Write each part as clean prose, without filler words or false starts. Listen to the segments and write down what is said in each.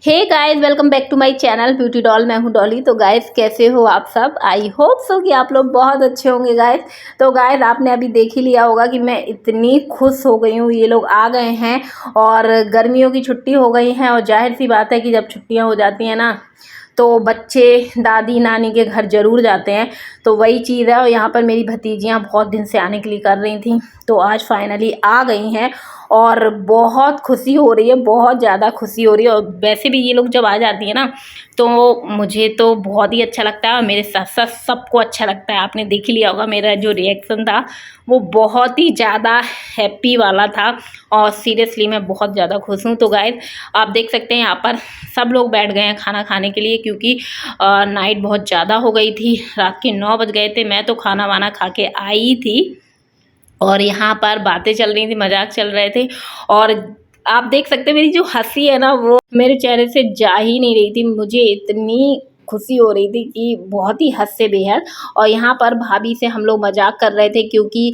Hey guys, welcome back to my channel beauty doll. मैं हूं डॉली। तो गाइस, कैसे हो आप सब? आई होप सो कि आप लोग बहुत अच्छे होंगे गाइस। तो गाइस, आपने अभी देख ही लिया होगा कि मैं इतनी खुश हो गई हूँ। ये लोग आ गए हैं और गर्मियों की छुट्टी हो गई है, और जाहिर सी बात है कि जब छुट्टियाँ हो जाती हैं ना, तो बच्चे दादी नानी के घर ज़रूर जाते हैं। तो वही चीज़ है। और यहाँ पर मेरी भतीजियाँ बहुत दिन से आने के लिए कर रही थी, तो आज फाइनली आ गई हैं और बहुत खुशी हो रही है, बहुत ज़्यादा खुशी हो रही है। और वैसे भी ये लोग जब आ जाती है ना, तो मुझे तो बहुत ही अच्छा लगता है और मेरे साथ साथ सबको अच्छा लगता है। आपने देख लिया होगा मेरा जो रिएक्शन था, वो बहुत ही ज़्यादा हैप्पी वाला था और सीरियसली मैं बहुत ज़्यादा खुश हूँ। तो गाइस, आप देख सकते हैं यहाँ पर सब लोग बैठ गए हैं खाना खाने के लिए, क्योंकि नाइट बहुत ज़्यादा हो गई थी। रात के 9 बज गए थे। मैं तो खाना वाना खा के आई थी और यहाँ पर बातें चल रही थी, मजाक चल रहे थे। और आप देख सकते हैं मेरी जो हंसी है ना, वो मेरे चेहरे से जा ही नहीं रही थी। मुझे इतनी खुशी हो रही थी कि बहुत ही हद से बेहद। और यहाँ पर भाभी से हम लोग मजाक कर रहे थे, क्योंकि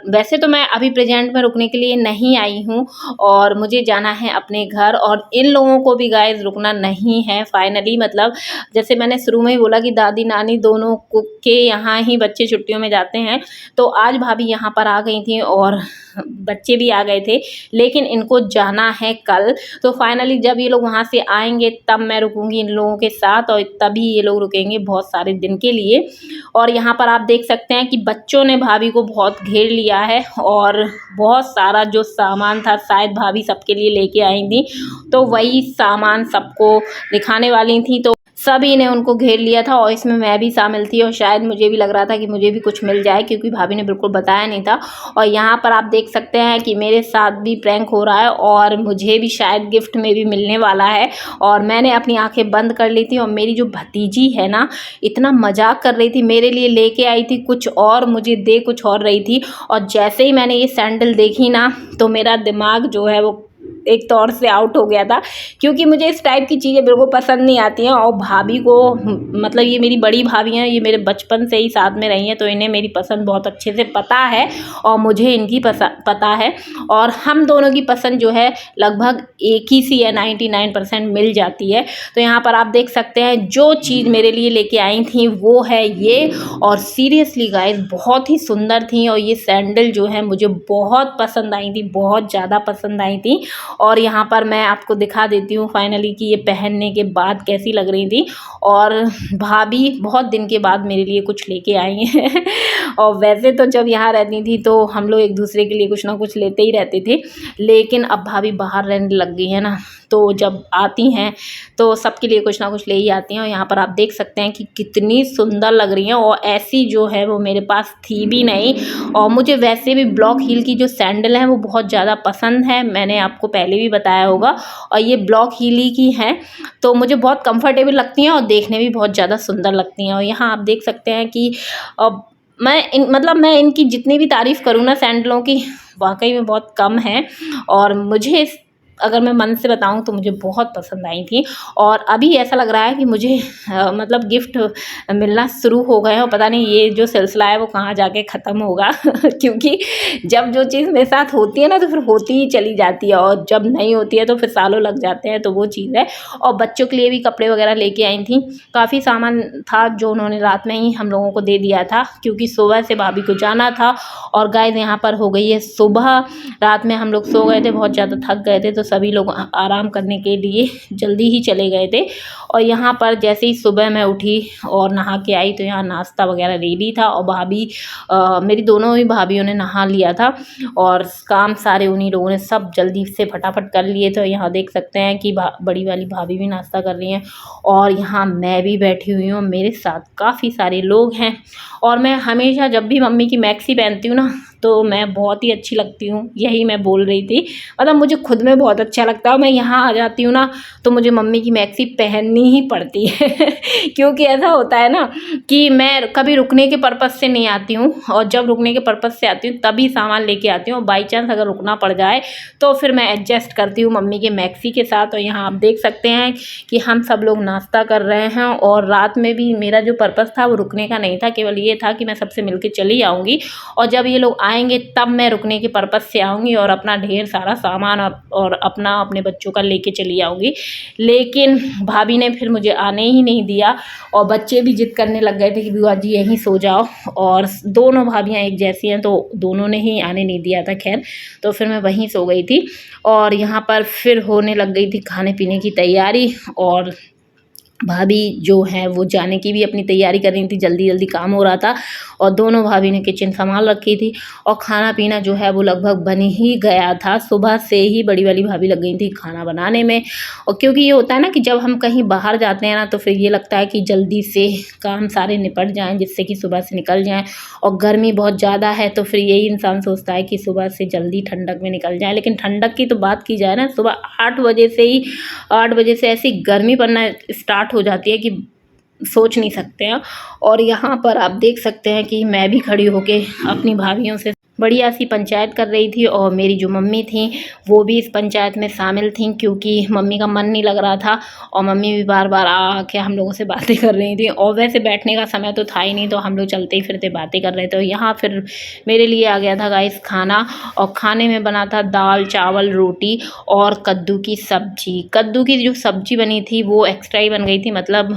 वैसे तो मैं अभी प्रेजेंट में रुकने के लिए नहीं आई हूँ और मुझे जाना है अपने घर, और इन लोगों को भी गाइस रुकना नहीं है फाइनली। मतलब जैसे मैंने शुरू में ही बोला कि दादी नानी दोनों के यहाँ ही बच्चे छुट्टियों में जाते हैं, तो आज भाभी यहाँ पर आ गई थी और बच्चे भी आ गए थे, लेकिन इनको जाना है कल। तो फाइनली जब ये लोग वहाँ से आएंगे तब मैं रुकूंगी इन लोगों के साथ, और तभी ये लोग रुकेंगे बहुत सारे दिन के लिए। और यहाँ पर आप देख सकते हैं कि बच्चों ने भाभी को बहुत घेर लिया है और बहुत सारा जो सामान था शायद भाभी सबके लिए लेके आई थी, तो वही सामान सबको दिखाने वाली थी। तो सभी ने उनको घेर लिया था और इसमें मैं भी शामिल थी, और शायद मुझे भी लग रहा था कि मुझे भी कुछ मिल जाए, क्योंकि भाभी ने बिल्कुल बताया नहीं था। और यहाँ पर आप देख सकते हैं कि मेरे साथ भी प्रैंक हो रहा है और मुझे भी शायद गिफ्ट में भी मिलने वाला है। और मैंने अपनी आंखें बंद कर ली थी, और मेरी जो भतीजी है ना, इतना मजाक कर रही थी, मेरे लिए लेके आई थी कुछ और, मुझे दे कुछ और रही थी। और जैसे ही मैंने ये सैंडल देखी ना, तो मेरा दिमाग जो है वो एक तौर से आउट हो गया था, क्योंकि मुझे इस टाइप की चीज़ें बिल्कुल पसंद नहीं आती हैं। और भाभी को, मतलब ये मेरी बड़ी भाभी हैं, ये मेरे बचपन से ही साथ में रही हैं, तो इन्हें मेरी पसंद बहुत अच्छे से पता है और मुझे इनकी पता है। और हम दोनों की पसंद जो है लगभग एक ही सी है, 99% मिल जाती है। तो यहाँ पर आप देख सकते हैं जो चीज़ मेरे लिए लेके आई थी वो है ये, और सीरियसली गाइस बहुत ही सुंदर थी। और ये सैंडल जो है मुझे बहुत पसंद आई थी, बहुत ज़्यादा पसंद आई थी। और यहाँ पर मैं आपको दिखा देती हूँ फाइनली कि ये पहनने के बाद कैसी लग रही थी। और भाभी बहुत दिन के बाद मेरे लिए कुछ लेके आई हैं और वैसे तो जब यहाँ रहती थी तो हम लोग एक दूसरे के लिए कुछ ना कुछ लेते ही रहते थे, लेकिन अब भाभी बाहर रहने लग गई है ना, तो जब आती हैं तो सबके लिए कुछ ना कुछ ले ही आती हैं। और यहाँ पर आप देख सकते हैं कि कितनी सुंदर लग रही हैं, और ऐसी जो है वो मेरे पास थी भी नहीं। और मुझे वैसे भी ब्लॉक हील की जो सैंडल है वो बहुत ज़्यादा पसंद है, मैंने आपको पहले भी बताया होगा। और ये ब्लॉक हील ही की हैं, तो मुझे बहुत कंफर्टेबल लगती हैं और देखने भी बहुत ज़्यादा सुंदर लगती हैं। और यहाँ आप देख सकते हैं कि मैं इनकी जितनी भी तारीफ़ करूँ ना सैंडलों की, वाकई में बहुत कम है। और मुझे अगर मैं मन से बताऊं तो मुझे बहुत पसंद आई थी। और अभी ऐसा लग रहा है कि मुझे मतलब गिफ्ट मिलना शुरू हो गए हैं, और पता नहीं ये जो सिलसिला है वो कहाँ जाके ख़त्म होगा क्योंकि जब जो चीज़ मेरे साथ होती है ना तो फिर होती ही चली जाती है, और जब नहीं होती है तो फिर सालों लग जाते हैं। तो वो चीज़ है। और बच्चों के लिए भी कपड़े वगैरह लेके आई थी, काफ़ी सामान था जो उन्होंने रात में ही हम लोगों को दे दिया था, क्योंकि सुबह से भाभी को जाना था। और गाइस यहाँ पर हो गई है सुबह, रात में हम लोग सो गए थे, बहुत ज़्यादा थक गए थे, तो सभी लोग आराम करने के लिए जल्दी ही चले गए थे। और यहाँ पर जैसे ही सुबह मैं उठी और नहा के आई तो यहाँ नाश्ता वगैरह रेडी था और भाभी मेरी दोनों ही भाभीयों ने नहा लिया था और काम सारे उन्हीं लोगों ने सब जल्दी से फटाफट कर लिए थे। यहाँ देख सकते हैं कि बड़ी वाली भाभी भी नाश्ता कर रही हैं और यहाँ मैं भी बैठी हुई हूँ, मेरे साथ काफ़ी सारे लोग हैं। और मैं हमेशा जब भी मम्मी की मैक्सी पहनती हूँ ना तो मैं बहुत ही अच्छी लगती हूँ, यही मैं बोल रही थी। मतलब मुझे खुद में बहुत अच्छा लगता है। मैं यहाँ आ जाती हूँ ना तो मुझे मम्मी की मैक्सी पहननी ही पड़ती है क्योंकि ऐसा होता है ना कि मैं कभी रुकने के पर्पज़ से नहीं आती हूँ और जब रुकने के पर्पज़ से आती हूँ तभी सामान लेके आती हूँ और बाई चांस अगर रुकना पड़ जाए तो फिर मैं एडजस्ट करती हूँ मम्मी के मैक्सी के साथ। और यहाँ आप देख सकते हैं कि हम सब लोग नाश्ता कर रहे हैं और रात में भी मेरा जो पर्पज़ था वो रुकने का नहीं था, केवल ये था कि मैं सबसे मिलके चली आऊँगी और जब ये लोग आएंगे तब मैं रुकने के पर्पज़ से आऊँगी और अपना ढेर सारा सामान और अपने बच्चों का लेके चली आऊँगी। लेकिन भाभी ने फिर मुझे आने ही नहीं दिया और बच्चे भी जिद करने लग गए थे कि बुआ जी यहीं सो जाओ और दोनों भाभियाँ एक जैसी हैं तो दोनों ने ही आने नहीं दिया था। खैर तो फिर मैं वहीं सो गई थी और यहाँ पर फिर होने लग गई थी खाने पीने की तैयारी और भाभी जो है वो जाने की भी अपनी तैयारी कर रही थी, जल्दी जल्दी काम हो रहा था और दोनों भाभी ने किचन संभाल रखी थी और खाना पीना जो है वो लगभग बन ही गया था। सुबह से ही बड़ी वाली भाभी लग गई थी खाना बनाने में। और क्योंकि ये होता है ना कि जब हम कहीं बाहर जाते हैं ना तो फिर ये लगता है कि जल्दी से काम सारे निपट जाएँ जिससे कि सुबह से निकल जाएँ और गर्मी बहुत ज़्यादा है तो फिर यही इंसान सोचता है कि सुबह से जल्दी ठंडक में निकल जाए। लेकिन ठंडक की तो बात की जाए ना, सुबह 8 बजे से ऐसी गर्मी पड़ना स्टार्ट हो जाती है कि सोच नहीं सकते हैं। और यहाँ पर आप देख सकते हैं कि मैं भी खड़ी होके अपनी भाभीयों से बढ़िया सी पंचायत कर रही थी और मेरी जो मम्मी थी वो भी इस पंचायत में शामिल थी क्योंकि मम्मी का मन नहीं लग रहा था और मम्मी भी बार बार आके हम लोगों से बातें कर रही थी और वैसे बैठने का समय तो था ही नहीं तो हम लोग चलते ही फिरते बातें कर रहे थे। यहाँ फिर मेरे लिए आ गया था गाइस खाना और खाने में बना था दाल चावल रोटी और कद्दू की सब्जी। कद्दू की जो सब्जी बनी थी वो एक्स्ट्रा ही बन गई थी, मतलब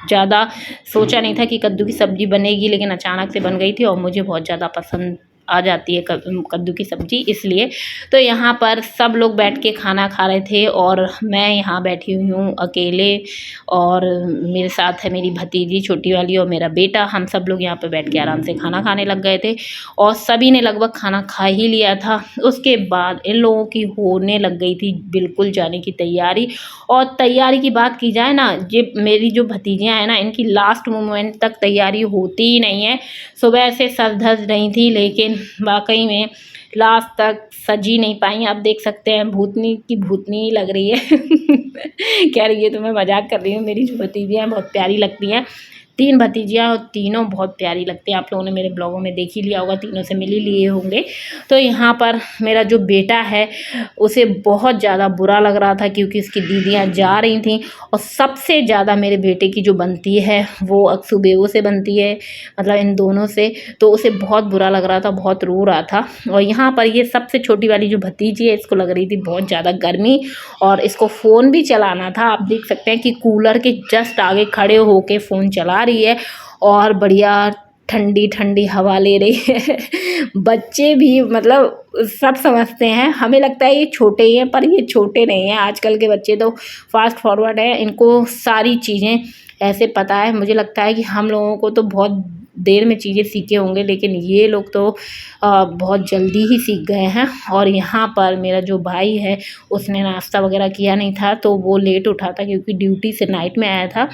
ज़्यादा सोचा नहीं था कि कद्दू की सब्ज़ी बनेगी लेकिन अचानक से बन गई थी और मुझे बहुत ज़्यादा पसंद आ जाती है कद्दू की सब्ज़ी इसलिए। तो यहाँ पर सब लोग बैठ के खाना खा रहे थे और मैं यहाँ बैठी हुई हूँ अकेले और मेरे साथ है मेरी भतीजी छोटी वाली और मेरा बेटा। हम सब लोग यहाँ पे बैठ के आराम से खाना खाने लग गए थे और सभी ने लगभग खाना खा ही लिया था। उसके बाद इन लोगों की होने लग गई थी बिल्कुल जाने की तैयारी। और तैयारी की बात की जाए ना, ये मेरी जो भतीजियाँ हैं ना इनकी लास्ट मोमेंट तक तैयारी होती ही नहीं है। सुबह से सज धज रही थी लेकिन वाकई में लास्ट तक सजी नहीं पाई। आप देख सकते हैं भूतनी की भूतनी लग रही है कह रही है तो मैं मजाक कर रही हूँ। मेरी जो भतीजियाँ हैं बहुत प्यारी लगती हैं, 3 भतीजियाँ और तीनों बहुत प्यारी लगती हैं। आप लोगों ने मेरे ब्लॉगों में देख ही लिया होगा, तीनों से मिल ही लिए होंगे। तो यहाँ पर मेरा जो बेटा है उसे बहुत ज़्यादा बुरा लग रहा था क्योंकि उसकी दीदियाँ जा रही थीं और सबसे ज़्यादा मेरे बेटे की जो बनती है वो अक्सुबेवो से बनती है, मतलब इन दोनों से। तो उसे बहुत बुरा लग रहा था, बहुत रो रहा था। और यहाँ पर ये सबसे छोटी वाली जो भतीजी है इसको लग रही थी बहुत ज़्यादा गर्मी और इसको फ़ोन भी चलाना था। आप देख सकते हैं कि कूलर के जस्ट आगे खड़े होके फ़ोन चला रही है और बढ़िया ठंडी ठंडी हवा ले रही है बच्चे भी मतलब सब समझते हैं, हमें लगता है ये छोटे ही हैं पर ये छोटे नहीं हैं। आजकल के बच्चे तो फास्ट फॉरवर्ड हैं, इनको सारी चीज़ें ऐसे पता है। मुझे लगता है कि हम लोगों को तो बहुत देर में चीज़ें सीखे होंगे लेकिन ये लोग तो बहुत जल्दी ही सीख गए हैं। और यहाँ पर मेरा जो भाई है उसने नाश्ता वगैरह किया नहीं था तो वो लेट उठा था क्योंकि ड्यूटी से नाइट में आया था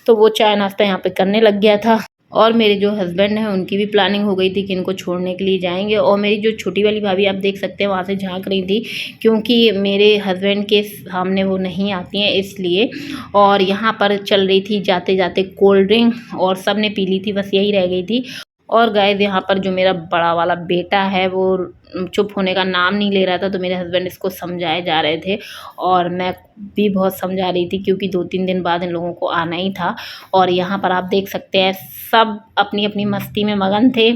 तो वो चाय नाश्ता यहाँ पे करने लग गया था। और मेरे जो हस्बैंड हैं उनकी भी प्लानिंग हो गई थी कि इनको छोड़ने के लिए जाएंगे। और मेरी जो छोटी वाली भाभी आप देख सकते हैं वहाँ से झांक रही थी क्योंकि मेरे हस्बैंड के सामने वो नहीं आती हैं इसलिए। और यहाँ पर चल रही थी जाते जाते कोल्ड ड्रिंक और सब ने पी ली थी, बस यही रह गई थी। और गाइस यहाँ पर जो मेरा बड़ा वाला बेटा है वो चुप होने का नाम नहीं ले रहा था तो मेरे हस्बैंड इसको समझाए जा रहे थे और मैं भी बहुत समझा रही थी क्योंकि 2-3 दिन बाद इन लोगों को आना ही था। और यहाँ पर आप देख सकते हैं सब अपनी अपनी मस्ती में मगन थे,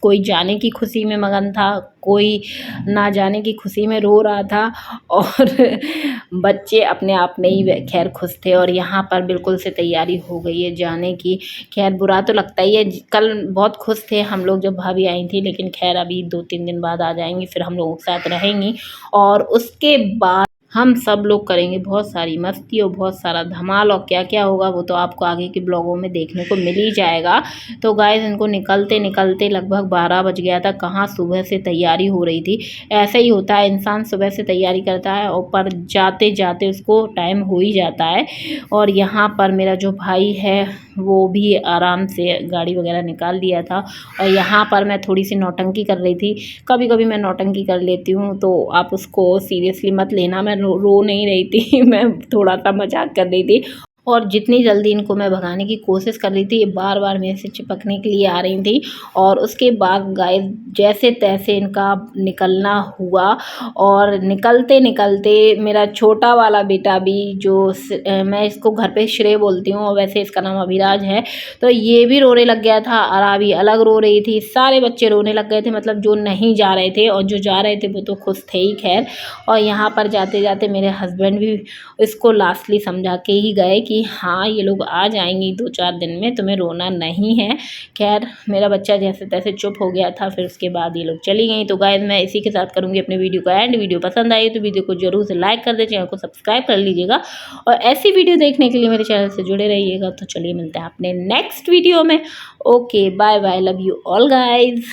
कोई जाने की खुशी में मगन था, कोई ना जाने की खुशी में रो रहा था और बच्चे अपने आप में ही खैर खुश थे। और यहाँ पर बिल्कुल से तैयारी हो गई है जाने की। खैर बुरा तो लगता ही है, कल बहुत खुश थे हम लोग जब भाभी आई थी लेकिन खैर अभी 2-3 दिन बाद आ जाएंगी, फिर हम लोगों के साथ रहेंगी। और उसके बाद हम सब लोग करेंगे बहुत सारी मस्ती और बहुत सारा धमाल, और क्या क्या होगा वो तो आपको आगे के ब्लॉगों में देखने को मिल ही जाएगा। तो गाइस इनको निकलते निकलते लगभग 12 बज गया था। कहाँ सुबह से तैयारी हो रही थी। ऐसा ही होता है, इंसान सुबह से तैयारी करता है और पर जाते जाते उसको टाइम हो ही जाता है। और यहाँ पर मेरा जो भाई है वो भी आराम से गाड़ी वगैरह निकाल लिया था। और यहाँ पर मैं थोड़ी सी नौटंकी कर रही थी। कभी कभी मैं नौटंकी कर लेती हूँ, तो आप उसको सीरियसली मत लेना। मैं रो नहीं रही थी मैं थोड़ा सा मजाक कर रही थी। और जितनी जल्दी इनको मैं भगाने की कोशिश कर रही थी, ये बार बार मेरे से चिपकने के लिए आ रही थी। और उसके बाद गाइस जैसे तैसे इनका निकलना हुआ। और निकलते निकलते मेरा छोटा वाला बेटा भी, जो मैं इसको घर पे श्रेय बोलती हूँ और वैसे इसका नाम अभिराज है, तो ये भी रोने लग गया था। अराबी अलग रो रही थी, सारे बच्चे रोने लग गए थे, मतलब जो नहीं जा रहे थे, और जो जा रहे थे वो तो खुश थे ही खैर। और यहाँ पर जाते जाते मेरे हस्बैंड भी इसको लास्टली समझा के ही गए कि हाँ ये लोग आ जाएंगी 2-4 दिन में, तुम्हें रोना नहीं है। खैर मेरा बच्चा जैसे तैसे चुप हो गया था। फिर उसके बाद ये लोग चली गई। तो गाइस मैं इसी के साथ करूँगी अपने वीडियो का एंड। वीडियो पसंद आई तो वीडियो को जरूर से लाइक कर दे, चैनल को सब्सक्राइब कर लीजिएगा, और ऐसी वीडियो देखने के लिए मेरे चैनल से जुड़े रहिएगा। तो चलिए मिलते हैं अपने नेक्स्ट वीडियो में। Okay bye bye, love you all guys.